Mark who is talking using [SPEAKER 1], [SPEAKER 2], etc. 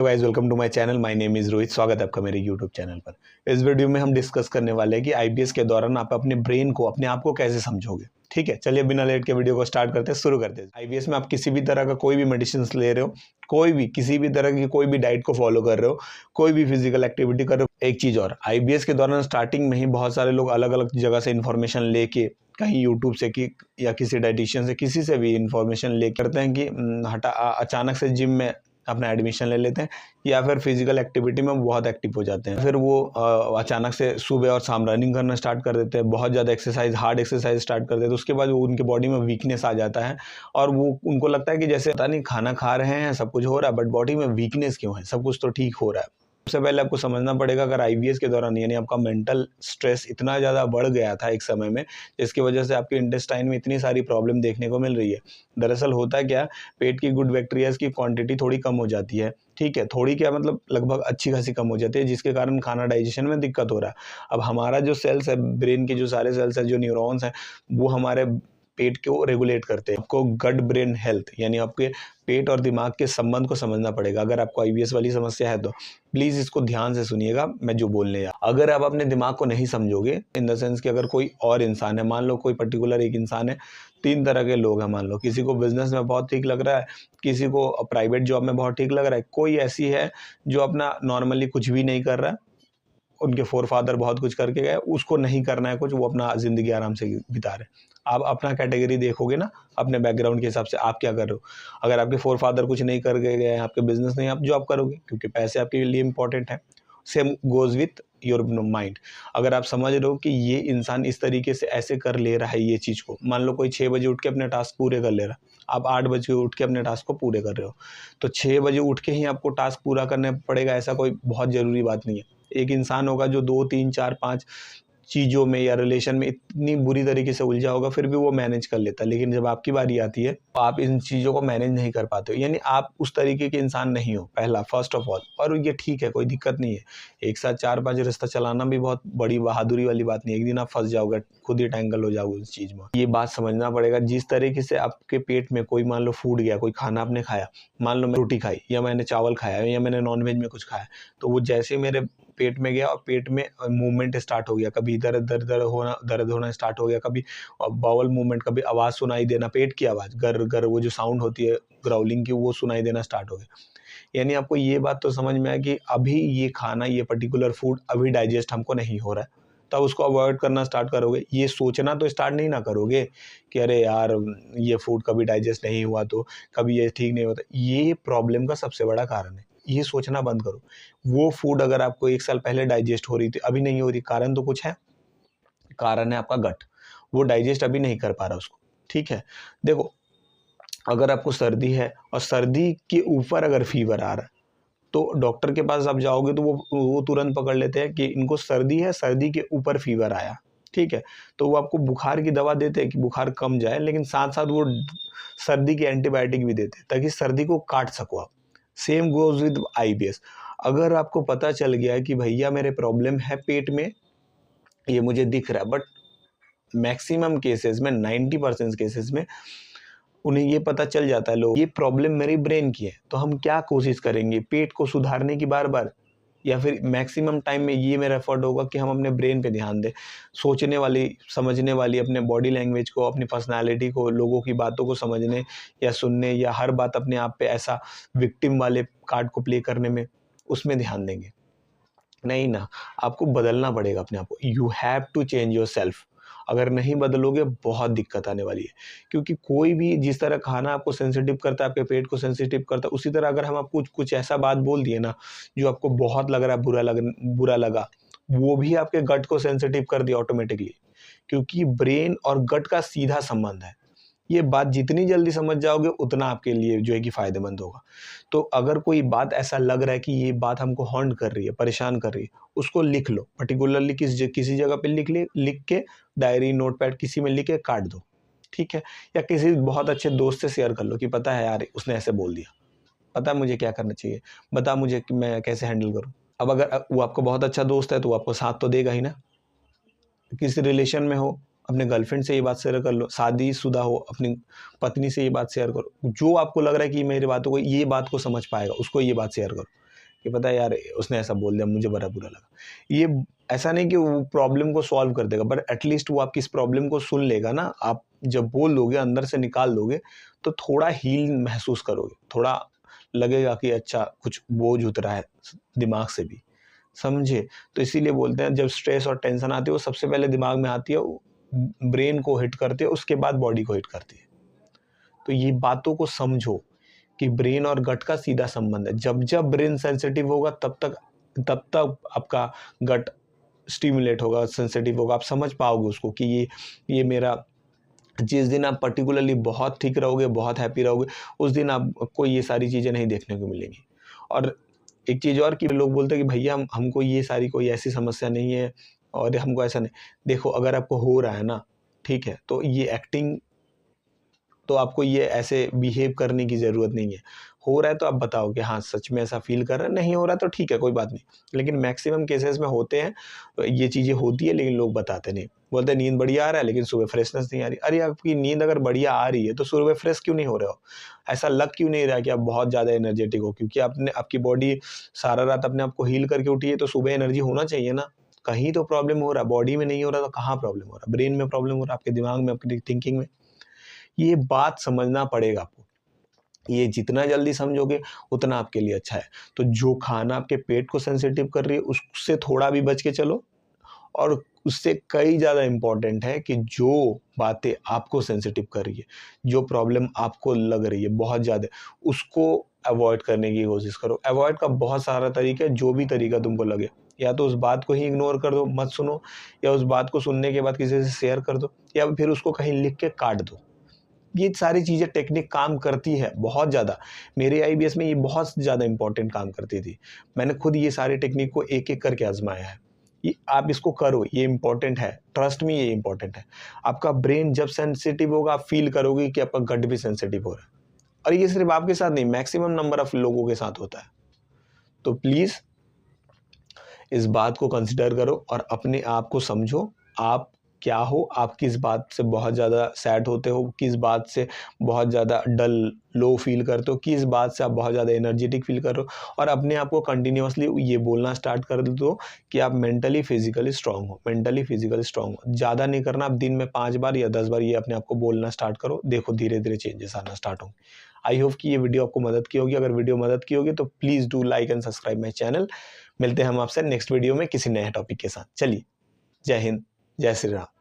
[SPEAKER 1] Guys, welcome to my channel. My name is Rohit. स्वागत है आपका मेरे यूट्यूब चैनल पर। इस वीडियो में हम डिस्कस करने वाले हैं कि आईबीएस के दौरान आप अपने ब्रेन को, अपने आप को कैसे समझोगे। ठीक है, चलिए बिना लेट के वीडियो को स्टार्ट करते हैं, शुरू करते हैं। आईबीएस में आप किसी भी तरह का कोई भी मेडिसिन ले रहे हो, कोई भी किसी भी तरह की कोई भी डाइट को फॉलो कर रहे हो, कोई भी फिजिकल एक्टिविटी कर रहे हो। एक चीज़ और, आईबीएस के दौरान स्टार्टिंग में ही बहुत सारे लोग अलग अलग जगह से इन्फॉर्मेशन लेके, कहीं यूट्यूब से कि या किसी डाइटिशियन से, किसी से भी इन्फॉर्मेशन ले करते हैं कि अचानक से जिम में अपना एडमिशन ले लेते हैं, या फिर फिजिकल एक्टिविटी में बहुत एक्टिव हो जाते हैं। फिर वो अचानक से सुबह और शाम रनिंग करना स्टार्ट कर देते हैं, बहुत ज़्यादा एक्सरसाइज, हार्ड एक्सरसाइज स्टार्ट कर देते हैं। तो उसके बाद वो उनके बॉडी में वीकनेस आ जाता है और वो उनको लगता है कि जैसे पता नहीं खाना खा रहे हैं, सब कुछ हो रहा है, बट बॉडी में वीकनेस क्यों है, सब कुछ तो ठीक हो रहा है। सबसे पहले आपको समझना पड़ेगा, अगर आईबीएस के दौरान यानी आपका मेंटल स्ट्रेस इतना ज़्यादा बढ़ गया था एक समय में, जिसकी वजह से आपके इंटेस्टाइन में इतनी सारी प्रॉब्लम देखने को मिल रही है। दरअसल होता क्या, पेट की गुड बैक्टीरियाज की क्वांटिटी थोड़ी कम हो जाती है। ठीक है, थोड़ी क्या मतलब लगभग अच्छी खासी कम हो जाती है, जिसके कारण खाना डाइजेशन में दिक्कत हो रहा है। अब हमारा जो सेल्स है, ब्रेन के जो सारे सेल्स हैं, जो न्यूरॉन्स हैं, वो हमारे पेट को रेगुलेट करते हैं। आपको गट ब्रेन हेल्थ यानी आपके पेट और दिमाग के संबंध को समझना पड़ेगा। अगर आपको आईबीएस वाली समस्या है तो प्लीज़ इसको ध्यान से सुनिएगा, मैं जो बोलने जा। अगर आप अपने दिमाग को नहीं समझोगे, इन द सेंस कि अगर कोई और इंसान है, मान लो कोई पर्टिकुलर एक इंसान है, 3 तरह के लोग हैं, मान लो किसी को बिजनेस में बहुत ठीक लग रहा है, किसी को प्राइवेट जॉब में बहुत ठीक लग रहा है, कोई ऐसी है जो अपना नॉर्मली कुछ भी नहीं कर रहा है, उनके फोर फादर बहुत कुछ करके गए, उसको नहीं करना है कुछ, वो अपना ज़िंदगी आराम से बिता रहे। आप अपना कैटेगरी देखोगे ना, अपने बैकग्राउंड के हिसाब से आप क्या कर रहे हो। अगर आपके फोर फादर कुछ नहीं करके गए, आपके बिजनेस नहीं, आप जॉब करोगे क्योंकि पैसे आपके लिए इंपॉर्टेंट है। Same goes with your mind. अगर आप समझ रहे हो कि ये इंसान इस तरीके से ऐसे कर ले रहा है ये चीज़ को, मान लो कोई 6 बजे उठ के अपने टास्क पूरे कर ले रहा है, आप 8 बजे उठ के अपने टास्क को पूरे कर रहे हो, तो 6 बजे उठ के ही आपको टास्क पूरा करना पड़ेगा, ऐसा कोई बहुत ज़रूरी बात नहीं है। एक इंसान होगा जो 2, 3, 4, 5 चीज़ों में या रिलेशन में इतनी बुरी तरीके से उलझा होगा, फिर भी वो मैनेज कर लेता है। लेकिन जब आपकी बारी आती है तो आप इन चीज़ों को मैनेज नहीं कर पाते हो, यानी आप उस तरीके के इंसान नहीं हो, पहला फर्स्ट ऑफ ऑल। और ये ठीक है, कोई दिक्कत नहीं है। एक साथ 4-5 रिश्ता चलाना भी बहुत बड़ी बहादुरी वाली बात नहीं है। एक दिन आप फंस जाओगे, खुद ही टैंगल हो जाओगे उस चीज़ में। ये बात समझना पड़ेगा, जिस तरीके से आपके पेट में कोई मान लो फूड गया, कोई खाना आपने खाया, मान लो मैं रोटी खाई या मैंने चावल खाया या मैंने नॉनवेज में कुछ खाया, तो वो जैसे मेरे पेट में गया और पेट में मूवमेंट स्टार्ट हो गया, कभी इधर इधर दर्द होना स्टार्ट हो गया, कभी बाउल मूवमेंट, कभी आवाज़ सुनाई देना, पेट की आवाज़ गर गर, वो जो साउंड होती है ग्राउलिंग की, वो सुनाई देना स्टार्ट हो गया। यानी आपको ये बात तो समझ में आया कि अभी ये खाना, ये पर्टिकुलर फूड अभी डाइजेस्ट हमको नहीं हो रहा है, तब उसको अवॉइड करना स्टार्ट करोगे। ये सोचना तो स्टार्ट नहीं ना करोगे कि अरे यार ये फूड कभी डाइजेस्ट नहीं हुआ तो कभी ये ठीक नहीं होता। ये प्रॉब्लम का सबसे बड़ा कारण है, ये सोचना बंद करो। वो फूड अगर आपको 1 साल पहले डाइजेस्ट हो रही थी, अभी नहीं हो रही, कारण तो कुछ है। कारण है आपका गट, वो डाइजेस्ट अभी नहीं कर पा रहा उसको। ठीक है, देखो, अगर आपको सर्दी है और सर्दी के ऊपर अगर फीवर आ रहा है, तो डॉक्टर के पास आप जाओगे तो वो तुरंत पकड़ लेते हैं कि इनको सर्दी है, सर्दी के ऊपर फीवर आया। ठीक है, तो वो आपको बुखार की दवा देते हैं कि बुखार कम जाए, लेकिन साथ साथ वो सर्दी की एंटीबायोटिक भी देते हैं ताकि सर्दी को काट सको आप। Same goes with IBS. अगर आपको पता चल गया है कि भैया मेरे प्रॉब्लम है पेट में, ये मुझे दिख रहा है, बट मैक्सिमम केसेस में, 90% केसेस में उन्हें ये पता चल जाता है, लोग ये प्रॉब्लम मेरी ब्रेन की है, तो हम क्या कोशिश करेंगे पेट को सुधारने की बार बार, या फिर मैक्सिमम टाइम में ये मेरा एफर्ट होगा कि हम अपने ब्रेन पे ध्यान दें, सोचने वाली, समझने वाली, अपने बॉडी लैंग्वेज को, अपनी पर्सनालिटी को, लोगों की बातों को समझने या सुनने, या हर बात अपने आप पे ऐसा विक्टिम वाले कार्ड को प्ले करने में, उसमें ध्यान देंगे। नहीं ना, आपको बदलना पड़ेगा अपने आप को। You have to change yourself. अगर नहीं बदलोगे बहुत दिक्कत आने वाली है, क्योंकि कोई भी जिस तरह खाना आपको सेंसिटिव करता है, आपके पेट को सेंसिटिव करता है, उसी तरह अगर हम आपको कुछ ऐसा बात बोल दिए ना जो आपको बहुत लग रहा है, बुरा लगा, वो भी आपके गट को सेंसिटिव कर दिया ऑटोमेटिकली, क्योंकि ब्रेन और गट का सीधा संबंध है। ये बात जितनी जल्दी समझ जाओगे उतना आपके लिए जो है कि फ़ायदेमंद होगा। तो अगर कोई बात ऐसा लग रहा है कि ये बात हमको हॉन्ट कर रही है, परेशान कर रही है, उसको लिख लो। पर्टिकुलरली किसी जगह पे लिख के डायरी, नोटपैड किसी में लिख के काट दो। ठीक है? या किसी बहुत अच्छे दोस्त से शेयर कर लो कि पता है यार उसने ऐसे बोल दिया। पता है मुझे क्या करना चाहिए? बता मुझे कि मैं कैसे हैंडल करूँ? अब अगर वो आपका बहुत अच्छा दोस्त है तो वो आपको साथ तो देगा ही ना। किसी रिलेशन में हो, अपने गर्लफ्रेंड से ये बात शेयर कर लो, शादीशुदा हो, अपनी पत्नी से ये बात शेयर करो। जो आपको लग रहा है कि मेरी बातों को, ये बात को समझ पाएगा, उसको ये बात शेयर करो। कि पता है यार उसने ऐसा बोल दिया, मुझे बड़ा बुरा लगा। ये ऐसा नहीं कि वो प्रॉब्लम को सॉल्व कर देगा, बट एटलीस्ट वो आपकी इस प्रॉब्लम को सुन लेगा ना। आप जब बोल दोगे, अंदर से निकाल दोगे, तो थोड़ा हील महसूस करोगे, थोड़ा लगेगा कि अच्छा कुछ बोझ उतरा है दिमाग से भी, समझे। तो इसीलिए बोलते हैं जब स्ट्रेस और टेंशन आती है वो सबसे पहले दिमाग में आती है, ब्रेन को हिट करती है, उसके बाद बॉडी को हिट करती है। तो ये बातों को समझो कि ब्रेन और गट का सीधा संबंध है। जब जब ब्रेन सेंसिटिव होगा तब तक आपका गट स्टिमुलेट होगा, सेंसिटिव होगा। आप समझ पाओगे उसको कि ये मेरा, जिस दिन आप पर्टिकुलरली बहुत ठीक रहोगे, बहुत हैप्पी रहोगे, उस दिन आपको ये सारी चीज़ें नहीं देखने को मिलेंगी। और एक चीज़ और कि लोग बोलते हैं कि भैया हमको ये सारी कोई ऐसी समस्या नहीं है और हमको ऐसा नहीं। देखो अगर आपको हो रहा है ना, ठीक है, तो ये एक्टिंग, तो आपको ये ऐसे बिहेव करने की ज़रूरत नहीं है। हो रहा है तो आप बताओ कि हाँ, सच में ऐसा फ़ील कर रहे हैं, नहीं हो रहा तो ठीक है, कोई बात नहीं। लेकिन मैक्सिमम केसेस में होते हैं, ये चीज़ें होती है लेकिन लोग बताते नहीं। बोलते हैं नींद बढ़िया आ रहा है लेकिन सुबह फ्रेशनेस नहीं आ रही। अरे आपकी नींद अगर बढ़िया आ रही है तो सुबह फ्रेश क्यों नहीं हो रहे हो? ऐसा लग क्यों नहीं रहा है कि आप बहुत ज़्यादा एनर्जेटिक हो? क्योंकि आपकी बॉडी सारा रात अपने आप को हील करके उठी है, तो सुबह एनर्जी होना चाहिए ना। कहीं तो प्रॉब्लम हो रहा है, बॉडी में नहीं हो रहा तो कहाँ प्रॉब्लम हो रहा है? ब्रेन में प्रॉब्लम हो रहा है, आपके दिमाग में, आपकी थिंकिंग में। ये बात समझना पड़ेगा आपको। ये जितना जल्दी समझोगे उतना आपके लिए अच्छा है। तो जो खाना आपके पेट को सेंसिटिव कर रही है उससे थोड़ा भी बच के चलो, और उससे कई ज़्यादा इम्पोर्टेंट है कि जो बातें आपको सेंसिटिव कर रही है, जो प्रॉब्लम आपको लग रही है बहुत ज़्यादा, उसको अवॉइड करने की कोशिश करो। अवॉइड का बहुत सारा तरीका है, जो भी तरीका तुमको लगे। या तो उस बात को ही इग्नोर कर दो, मत सुनो, या उस बात को सुनने के बाद किसी से शेयर कर दो, या फिर उसको कहीं लिख के काट दो। ये सारी चीज़ें टेक्निक काम करती है बहुत ज़्यादा। मेरे आईबीएस में ये बहुत ज़्यादा इंपॉर्टेंट काम करती थी। मैंने खुद ये सारी टेक्निक को एक-एक करके आज़माया है। ये आप इसको करो, ये इंपॉर्टेंट है। ट्रस्ट मी, ये इंपॉर्टेंट है। आपका ब्रेन जब सेंसिटिव होगा, आप फ़ील करोगे कि आपका गट भी सेंसिटिव हो रहा है। और ये सिर्फ़ आपके साथ नहीं, मैक्सिमम नंबर ऑफ लोगों के साथ होता है। तो प्लीज़ इस बात को कंसिडर करो और अपने आप को समझो, आप क्या हो, आप किस बात से बहुत ज़्यादा सैड होते हो, किस बात से बहुत ज़्यादा डल, लो फील करते हो, किस बात से आप बहुत ज़्यादा एनर्जेटिक फील कर रहे हो, और अपने आप को कंटिन्यूअसली ये बोलना स्टार्ट कर दो कि आप मेंटली फिजिकली स्ट्रांग हो, मेंटली फिजिकली स्ट्रांग हो। ज़्यादा नहीं करना, आप दिन में 5 बार या 10 बार ये अपने आप को बोलना स्टार्ट करो। देखो धीरे धीरे चेंजेस आना स्टार्ट होंगे। आई होप कि ये वीडियो आपको मदद की होगी। अगर वीडियो मदद की होगी तो please do like and subscribe my channel. मिलते हैं हम आपसे नेक्स्ट वीडियो में किसी नए टॉपिक के साथ। चलिए, जय हिंद, जय श्री राम।